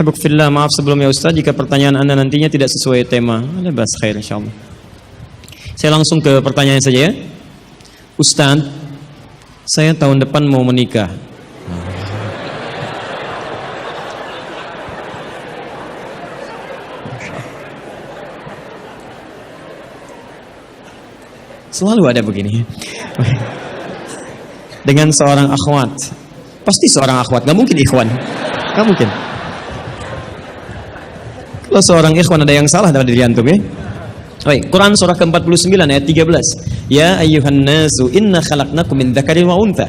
Habuk fillah, maaf sebelumnya Ustaz jika pertanyaan Anda nantinya tidak sesuai tema. Ada bahas khair insyaallah. Saya langsung ke pertanyaan saja ya. Ustaz, saya tahun depan mau menikah. Selalu ada begini. Dengan seorang akhwat. Pasti seorang akhwat, gak mungkin ikhwan. Gak mungkin. Kalau seorang ikhwan ada yang salah dalam diri antum ya. Baik, Quran surah ke-49 ayat 13. Ya ayyuhan nasu inna khalaqnakum min dzakarin wa untha.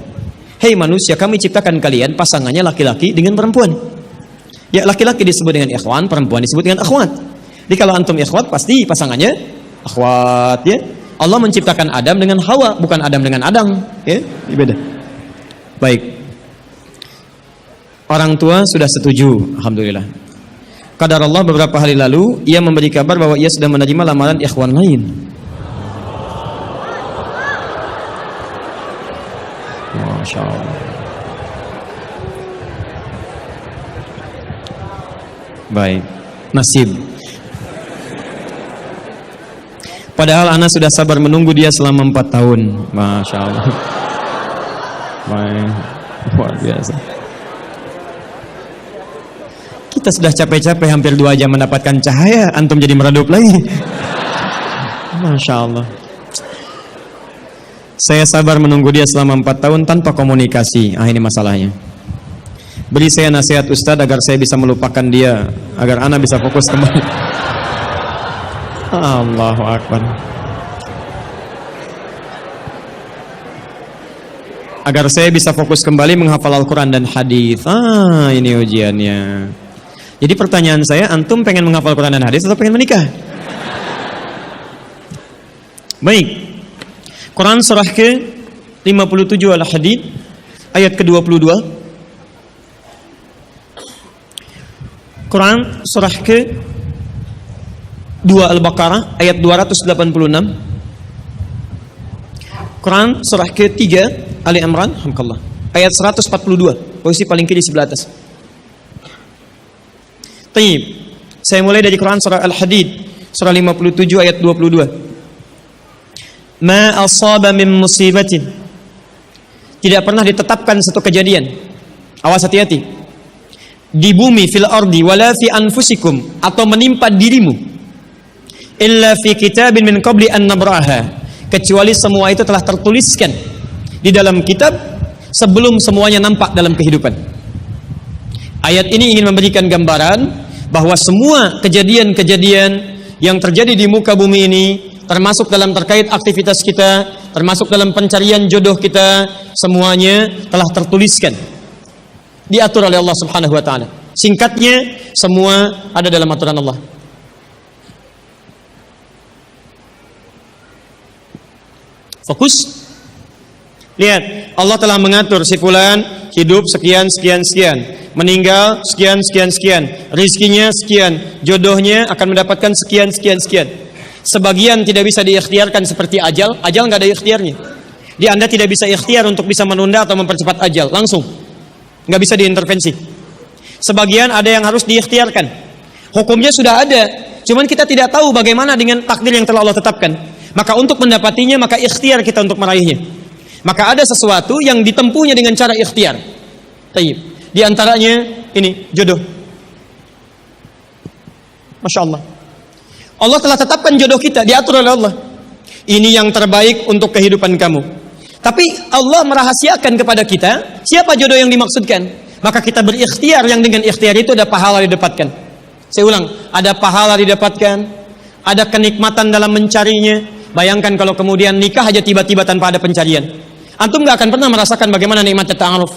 Hei manusia, kami ciptakan kalian pasangannya laki-laki dengan perempuan. Ya, laki-laki disebut dengan ikhwan, perempuan disebut dengan akhwat. Jadi kalau antum ikhwat pasti pasangannya akhwat ya. Allah menciptakan Adam dengan Hawa, bukan Adam dengan Adang, ya, beda. Baik. Orang tua sudah setuju, alhamdulillah. Qadar Allah beberapa hari lalu ia memberi kabar bahwa ia sudah menerima lamaran ikhwan lain. Masya Allah. Baik, nasib. Padahal anak sudah sabar menunggu dia selama 4 tahun. Masya Allah. Baik, luar biasa. Kita sudah capek-capek hampir 2 jam mendapatkan cahaya, antum jadi meredup lagi. Masya Allah. Saya sabar menunggu dia selama 4 tahun tanpa komunikasi. Ini masalahnya. Beri saya nasihat Ustaz agar saya bisa melupakan dia, agar anak bisa fokus kembali. Allahu Akbar. Agar saya bisa fokus kembali menghafal Al-Quran dan hadis. Ini ujiannya. Jadi pertanyaan saya, antum pengen menghafal Quran dan hadis atau pengen menikah? Baik. Quran surah ke-57 Al-Hadid ayat ke-22. Quran surah ke-2 Al-Baqarah ayat 286. Quran surah ke-3 Ali Imran alhamdulillah ayat 142, posisi paling kiri sebelah atas. Taib. Saya mulai dari Quran surah Al-Hadid surah 57 ayat 22. Ma asaba min musibatin. Tidak pernah ditetapkan satu kejadian. Awas hati-hati. Di bumi fil ardi wala fi anfusikum, atau menimpa dirimu, illa fi kitabin min qabli an nabraha, kecuali semua itu telah tertuliskan di dalam kitab sebelum semuanya nampak dalam kehidupan. Ayat ini ingin memberikan gambaran bahwa semua kejadian-kejadian yang terjadi di muka bumi ini, termasuk dalam terkait aktivitas kita, termasuk dalam pencarian jodoh kita, semuanya telah tertuliskan, diatur oleh Allah Subhanahu wa taala. Singkatnya, semua ada dalam aturan Allah. Fokus. Lihat, Allah telah mengatur si fulan hidup sekian sekian sekian, meninggal sekian sekian sekian, rizkinya sekian, jodohnya akan mendapatkan sekian sekian sekian. Sebagian tidak bisa diikhtiarkan seperti ajal nggak ada ikhtiarnya. Di Anda tidak bisa ikhtiar untuk bisa menunda atau mempercepat ajal, langsung nggak bisa diintervensi. Sebagian ada yang harus diikhtiarkan, hukumnya sudah ada, cuman kita tidak tahu bagaimana dengan takdir yang telah Allah tetapkan. Maka untuk mendapatinya, maka ikhtiar kita untuk meraihnya. Maka ada sesuatu yang ditempuhnya dengan cara ikhtiar. Taib. Di antaranya ini jodoh. Masya Allah. Allah telah tetapkan jodoh kita, diatur oleh Allah. Ini yang terbaik untuk kehidupan kamu. Tapi Allah merahasiakan kepada kita siapa jodoh yang dimaksudkan. Maka kita berikhtiar, yang dengan ikhtiar itu ada pahala didapatkan. Saya ulang, ada pahala didapatkan, ada kenikmatan dalam mencarinya. Bayangkan kalau kemudian nikah aja tiba-tiba tanpa ada pencarian. Antum gak akan pernah merasakan bagaimana nikmatnya ta'aruf,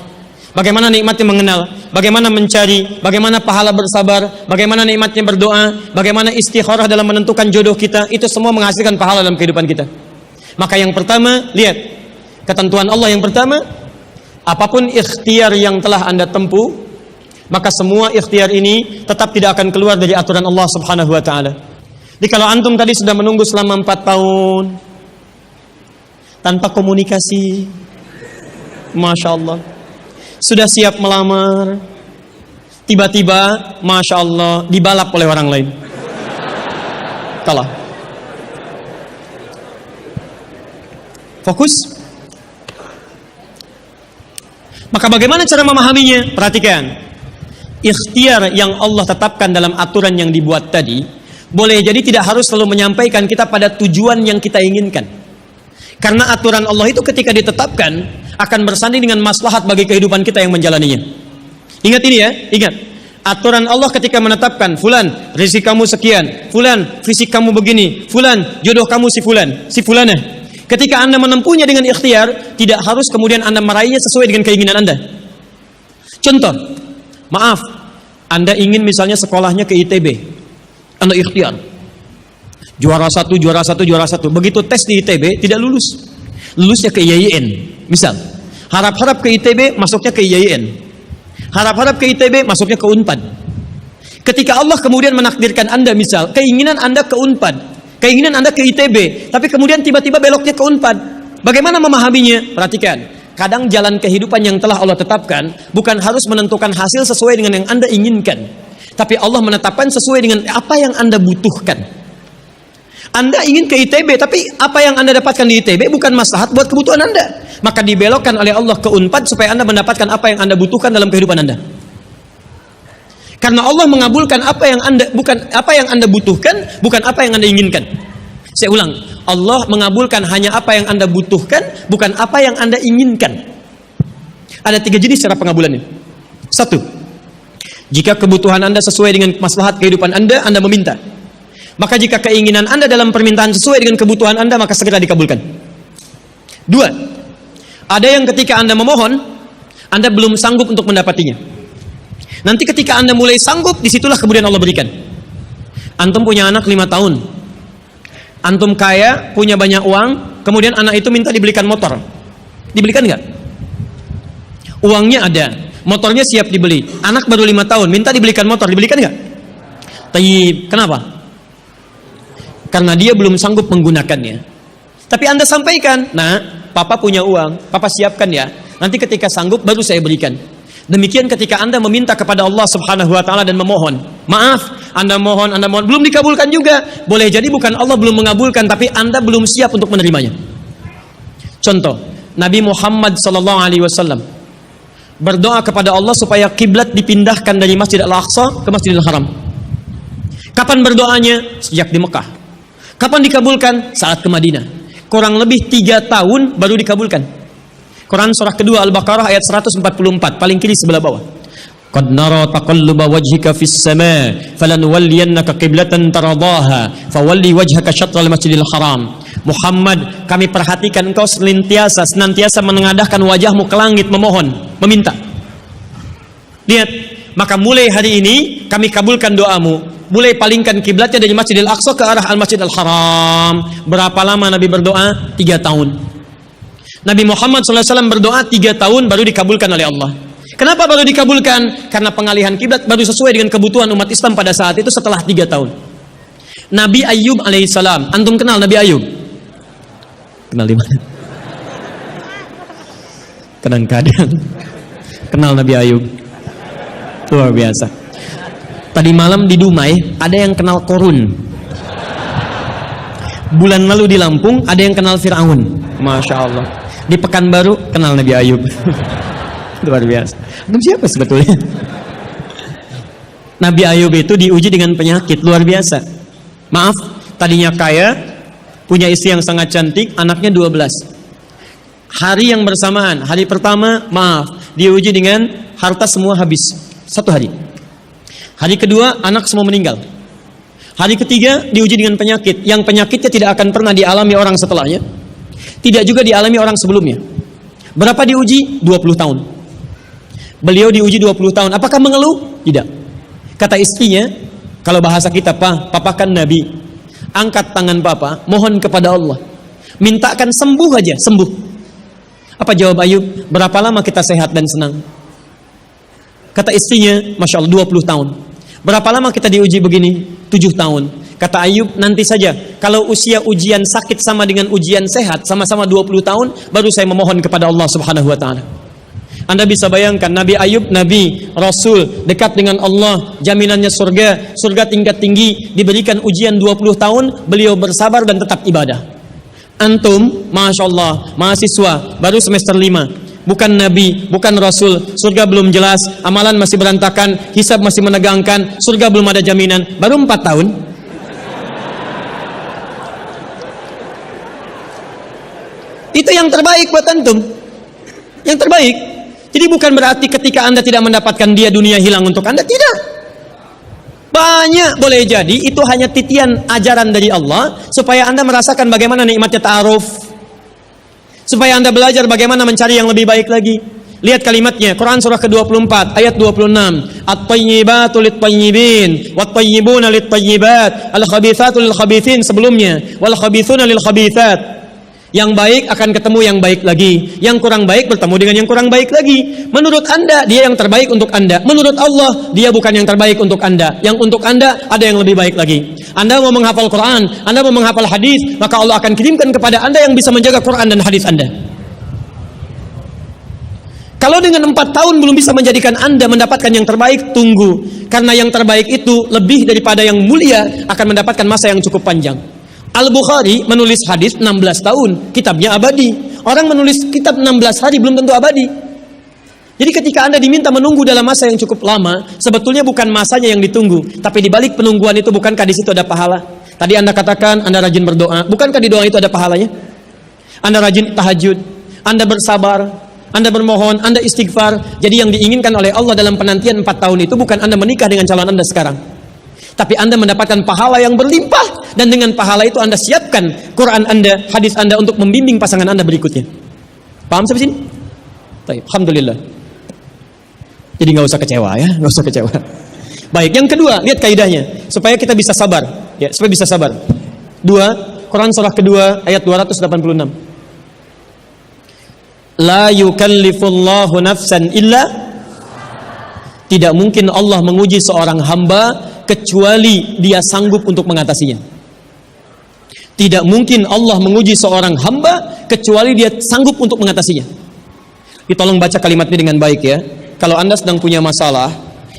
bagaimana nikmatnya mengenal, bagaimana mencari, bagaimana pahala bersabar, bagaimana nikmatnya berdoa, bagaimana istikharah dalam menentukan jodoh kita. Itu semua menghasilkan pahala dalam kehidupan kita. Maka yang pertama, lihat ketentuan Allah yang pertama, apapun ikhtiar yang telah Anda tempuh, maka semua ikhtiar ini tetap tidak akan keluar dari aturan Allah Subhanahu wa taala. Jadi kalau antum tadi sudah menunggu selama 4 tahun tanpa komunikasi, Masya Allah, sudah siap melamar, tiba-tiba, Masya Allah, dibalap oleh orang lain. Kalah. Fokus. Maka bagaimana cara memahaminya? Perhatikan. Ikhtiar yang Allah tetapkan dalam aturan yang dibuat tadi, boleh jadi tidak harus selalu menyampaikan kita pada tujuan yang kita inginkan. Karena aturan Allah itu ketika ditetapkan, akan bersanding dengan maslahat bagi kehidupan kita yang menjalaninya. Ingat ini ya, ingat. Aturan Allah ketika menetapkan, fulan, rezeki kamu sekian, fulan, fisik kamu begini, fulan, jodoh kamu si fulan, si fulanah. Ketika Anda menempuhnya dengan ikhtiar, tidak harus kemudian Anda meraihnya sesuai dengan keinginan Anda. Contoh, maaf, Anda ingin misalnya sekolahnya ke ITB, Anda ikhtiar. Juara satu. Begitu tes di ITB, tidak lulus. Lulusnya ke IAIN, misal. Harap-harap ke ITB, masuknya ke IAIN. Harap-harap ke ITB, masuknya ke UNPAD. Ketika Allah kemudian menakdirkan Anda misal, keinginan Anda ke UNPAD, keinginan Anda ke ITB, tapi kemudian tiba-tiba beloknya ke UNPAD. Bagaimana memahaminya? Perhatikan. Kadang jalan kehidupan yang telah Allah tetapkan bukan harus menentukan hasil sesuai dengan yang Anda inginkan, tapi Allah menetapkan sesuai dengan apa yang Anda butuhkan. Anda ingin ke ITB, tapi apa yang Anda dapatkan di ITB bukan maslahat buat kebutuhan Anda. Maka dibelokkan oleh Allah ke UNPAD supaya Anda mendapatkan apa yang Anda butuhkan dalam kehidupan Anda. Karena Allah mengabulkan apa yang Anda butuhkan, bukan apa yang Anda inginkan. Saya ulang, Allah mengabulkan hanya apa yang Anda butuhkan, bukan apa yang Anda inginkan. Ada 3 jenis cara pengabulannya. 1. Jika kebutuhan Anda sesuai dengan maslahat kehidupan Anda meminta. Maka jika keinginan Anda dalam permintaan sesuai dengan kebutuhan Anda, maka segera dikabulkan. 2. Ada yang ketika Anda memohon, Anda belum sanggup untuk mendapatinya. Nanti ketika Anda mulai sanggup, disitulah kemudian Allah berikan. Antum punya anak 5 tahun. Antum kaya, punya banyak uang, kemudian anak itu minta dibelikan motor. Dibelikan nggak? Uangnya ada, motornya siap dibeli. Anak baru 5 tahun, minta dibelikan motor, dibelikan nggak? Tayyib, kenapa? Karena dia belum sanggup menggunakannya. Tapi Anda sampaikan, nah, papa punya uang, papa siapkan ya. Nanti ketika sanggup, baru saya berikan. Demikian ketika Anda meminta kepada Allah Subhanahu wa taala dan memohon. Maaf, Anda mohon, belum dikabulkan juga. Boleh jadi bukan Allah belum mengabulkan, tapi Anda belum siap untuk menerimanya. Contoh, Nabi Muhammad SAW berdoa kepada Allah supaya kiblat dipindahkan dari Masjid Al-Aqsa ke Masjidil Haram. Kapan berdoanya? Sejak di Mekah. Kapan dikabulkan? Saat ke Madinah. Kurang lebih 3 tahun baru dikabulkan. Quran surah kedua Al-Baqarah ayat 144, paling kiri sebelah bawah. Qad nara taqalluba wajhika fis sama' falanuwalliyannaka qiblatan taradaha fawalli wajhaka syatral Masjidil Haram. Muhammad, kami perhatikan engkau senantiasa menengadahkan wajahmu ke langit memohon, meminta. Lihat, maka mulai hari ini kami kabulkan doamu. Mulai palingkan kiblatnya dari Masjidil Aqsa ke arah Al-Masjidil Haram. Berapa lama Nabi berdoa? 3 tahun. Nabi Muhammad SAW berdoa 3 tahun baru dikabulkan oleh Allah. Kenapa baru dikabulkan? Karena pengalihan kiblat baru sesuai dengan kebutuhan umat Islam pada saat itu setelah 3 tahun. Nabi Ayub alaihissalam, antum kenal Nabi Ayub? Kenal di mana? Kadang-kadang kenal Nabi Ayub. Luar biasa. Tadi malam di Dumai ada yang kenal Korun. Bulan lalu di Lampung ada yang kenal Fir'aun. Masya Allah. Di Pekanbaru kenal Nabi Ayub. Luar biasa. Itu siapa sebetulnya? Nabi Ayub itu diuji dengan penyakit luar biasa. Maaf, tadinya kaya, punya istri yang sangat cantik, anaknya 12. Hari yang bersamaan, hari pertama, maaf, diuji dengan harta semua habis. 1 hari. Hari kedua, anak semua meninggal. Hari ketiga, diuji dengan penyakit. Yang penyakitnya tidak akan pernah dialami orang setelahnya. Tidak juga dialami orang sebelumnya. Berapa diuji? 20 tahun. Beliau diuji 20 tahun. Apakah mengeluh? Tidak. Kata istrinya, kalau bahasa kita, papa kan Nabi. Angkat tangan papa, mohon kepada Allah. Mintakan sembuh aja, sembuh. Apa jawab Ayub? Berapa lama kita sehat dan senang? Kata istrinya, Masya Allah, 20 tahun. Berapa lama kita diuji begini? 7 tahun. Kata Ayub, nanti saja. Kalau usia ujian sakit sama dengan ujian sehat, sama-sama 20 tahun, baru saya memohon kepada Allah Subhanahu wa ta'ala. Anda bisa bayangkan Nabi Ayub, Nabi, Rasul, dekat dengan Allah, jaminannya surga, surga tingkat tinggi, diberikan ujian 20 tahun, beliau bersabar dan tetap ibadah. Antum, Masya Allah, mahasiswa, baru semester 5, bukan Nabi, bukan Rasul, surga belum jelas, amalan masih berantakan, hisab masih menegangkan, surga belum ada jaminan, baru 4 tahun. Itu yang terbaik buat antum. Yang terbaik. Jadi bukan berarti ketika Anda tidak mendapatkan dia, dunia hilang untuk Anda. Tidak. Banyak boleh jadi itu hanya titian ajaran dari Allah supaya Anda merasakan bagaimana nikmatnya ta'aruf. Supaya Anda belajar bagaimana mencari yang lebih baik lagi. Lihat kalimatnya, Quran surah ke-24 ayat 26. At-tayyibatu lit-tayyibin wat-tayyibuna lit-tayyibat al-khabithatu lil-khabithin sebelumnya wal khabithuna lil-khabithat. Yang baik akan ketemu yang baik lagi, yang kurang baik bertemu dengan yang kurang baik lagi. Menurut Anda, dia yang terbaik untuk Anda. Menurut Allah, dia bukan yang terbaik untuk Anda. Yang untuk Anda, ada yang lebih baik lagi. Anda mau menghafal Quran, Anda mau menghafal hadis, maka Allah akan kirimkan kepada Anda yang bisa menjaga Quran dan hadis Anda. Kalau dengan 4 tahun belum bisa menjadikan Anda mendapatkan yang terbaik, tunggu. Karena yang terbaik itu lebih daripada yang mulia akan mendapatkan masa yang cukup panjang. Al-Bukhari menulis hadis 16 tahun, kitabnya abadi. Orang menulis kitab 16 hari belum tentu abadi. Jadi ketika Anda diminta menunggu dalam masa yang cukup lama, sebetulnya bukan masanya yang ditunggu, tapi di balik penungguan itu bukankah di situ ada pahala? Tadi Anda katakan Anda rajin berdoa, bukankah di doa itu ada pahalanya? Anda rajin tahajud, Anda bersabar, Anda bermohon, Anda istighfar. Jadi yang diinginkan oleh Allah dalam penantian 4 tahun itu bukan Anda menikah dengan calon Anda sekarang, tapi Anda mendapatkan pahala yang berlimpah. Dan dengan pahala itu Anda siapkan Quran Anda, hadis Anda untuk membimbing pasangan Anda berikutnya. Paham sampai sini? Baik, alhamdulillah. Jadi nggak usah kecewa ya, nggak usah kecewa. Baik, yang kedua, lihat kaidahnya supaya kita bisa sabar, ya, supaya bisa sabar. 2, Quran surah kedua ayat 286. La yukallifullahu nafsan illa, tidak mungkin Allah menguji seorang hamba kecuali dia sanggup untuk mengatasinya. Tidak mungkin Allah menguji seorang hamba kecuali dia sanggup untuk mengatasinya. Tolong baca kalimat ini dengan baik ya. Kalau Anda sedang punya masalah,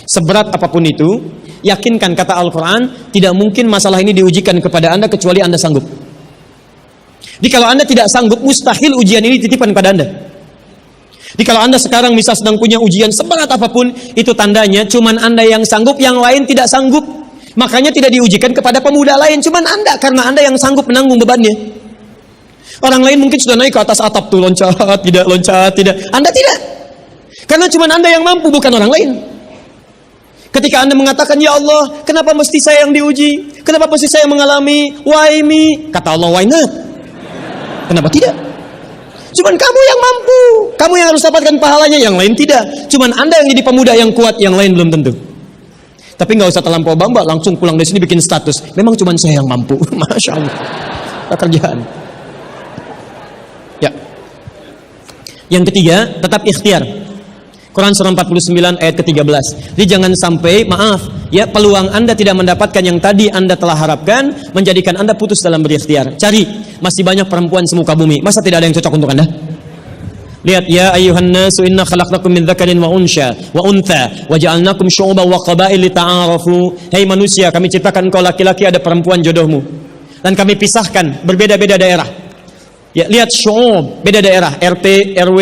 seberat apapun itu, yakinkan kata Al-Quran, tidak mungkin masalah ini diujikan kepada Anda kecuali Anda sanggup. Jadi kalau Anda tidak sanggup, mustahil ujian ini titipan pada Anda. Jadi kalau Anda sekarang misal sedang punya ujian seberat apapun, itu tandanya cuman Anda yang sanggup, yang lain tidak sanggup. Makanya tidak diujikan kepada pemuda lain, cuman Anda, karena Anda yang sanggup menanggung bebannya. Orang lain mungkin sudah naik ke atas atap tuh, loncat, tidak. Anda tidak. Karena cuman Anda yang mampu, bukan orang lain. Ketika Anda mengatakan, ya Allah, kenapa mesti saya yang diuji? Kenapa mesti saya mengalami? Why me? Kata Allah, why not? Kenapa tidak? Cuman kamu yang mampu, kamu yang harus dapatkan pahalanya, yang lain tidak. Cuman Anda yang jadi pemuda yang kuat, yang lain belum tentu. Tapi nggak usah terlampau bangga, langsung pulang dari sini bikin status. Memang cuma saya yang mampu, masya Allah. Pekerjaan. Ya. Yang ketiga, tetap ikhtiar. Quran surah 49 ayat ke-13. Jadi jangan sampai, maaf, ya, peluang Anda tidak mendapatkan yang tadi Anda telah harapkan, menjadikan Anda putus dalam berikhtiar. Cari, masih banyak perempuan semuka bumi. Masa tidak ada yang cocok untuk Anda? Lihat, ya ayuhan nasu inna khalaqnakum min dzakarin wa untha wa ja'alnakum syu'uban wa qabail lita'arafu. Hei manusia, kami ciptakan engkau laki-laki, ada perempuan jodohmu. Dan kami pisahkan berbeda-beda daerah. Ya, lihat syu'ub, beda daerah, RT, RW,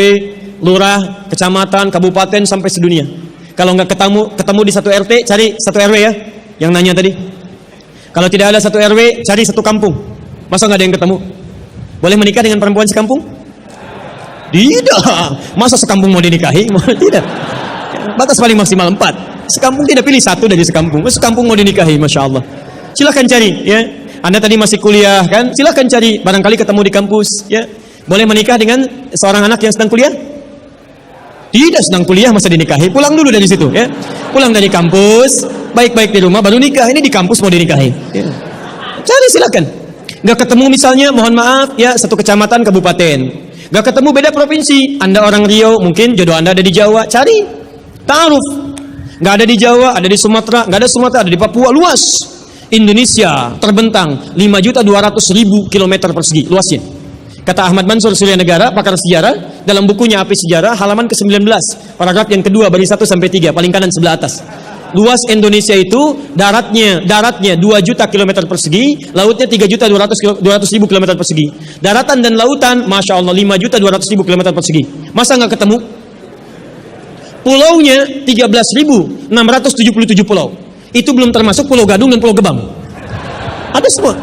lurah, kecamatan, kabupaten sampai sedunia. Kalau nggak ketemu di satu RT, cari satu RW ya. Yang nanya tadi. Kalau tidak ada satu RW, cari satu kampung. Masa nggak ada yang ketemu? Boleh menikah dengan perempuan sekampung? Tidak. Masa sekampung mau dinikahi? Tidak. Batas paling maksimal 4. Sekampung tidak pilih satu dari sekampung. Sekampung mau dinikahi, masya Allah. Silahkan cari. Ya. Anda tadi masih kuliah kan? Silahkan cari. Barangkali ketemu di kampus. Ya. Boleh menikah dengan seorang anak yang sedang kuliah? Tidak sedang kuliah masa dinikahi. Pulang dulu dari situ. Ya. Pulang dari kampus, baik-baik di rumah, baru nikah. Ini di kampus mau dinikahi. Ya. Cari silahkan. Nggak ketemu misalnya, mohon maaf, ya, satu kecamatan, kabupaten. Gak ketemu, beda provinsi. Anda orang Riau, mungkin jodoh Anda ada di Jawa. Cari, ta'aruf. Gak ada di Jawa, ada di Sumatera. Gak ada Sumatera, ada di Papua. Luas. Indonesia terbentang 5.200.000 km persegi luasnya. Kata Ahmad Mansur Surya Negara, pakar sejarah, dalam bukunya Api Sejarah, halaman ke-19, paragraf yang kedua, baris 1 sampai 3, paling kanan sebelah atas. Luas Indonesia itu daratnya 2 juta kilometer persegi, lautnya 3.200.000 kilometer persegi. Daratan dan lautan, masya Allah, 5.200.000 kilometer persegi. Masa nggak ketemu? Pulaunya 13.677 pulau. Itu belum termasuk Pulau Gadung dan Pulau Gebang. Ada semua.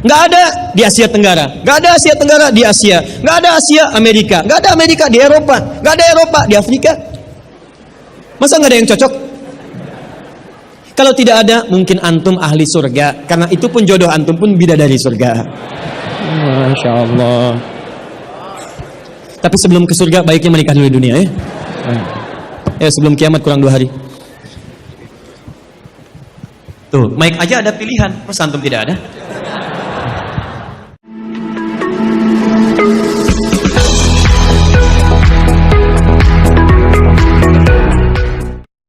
Nggak ada di Asia Tenggara, nggak ada Asia Tenggara di Asia, nggak ada Asia Amerika, nggak ada Amerika di Eropa, nggak ada Eropa di Afrika. Masa nggak ada yang cocok? Kalau tidak ada, mungkin antum ahli surga, karena itu pun jodoh antum pun bidadari surga. Masya Allah. Tapi sebelum ke surga, baiknya menikah dulu di dunia ya. Ya sebelum kiamat kurang 2 hari. Tuh, mic aja ada pilihan, masa antum tidak ada?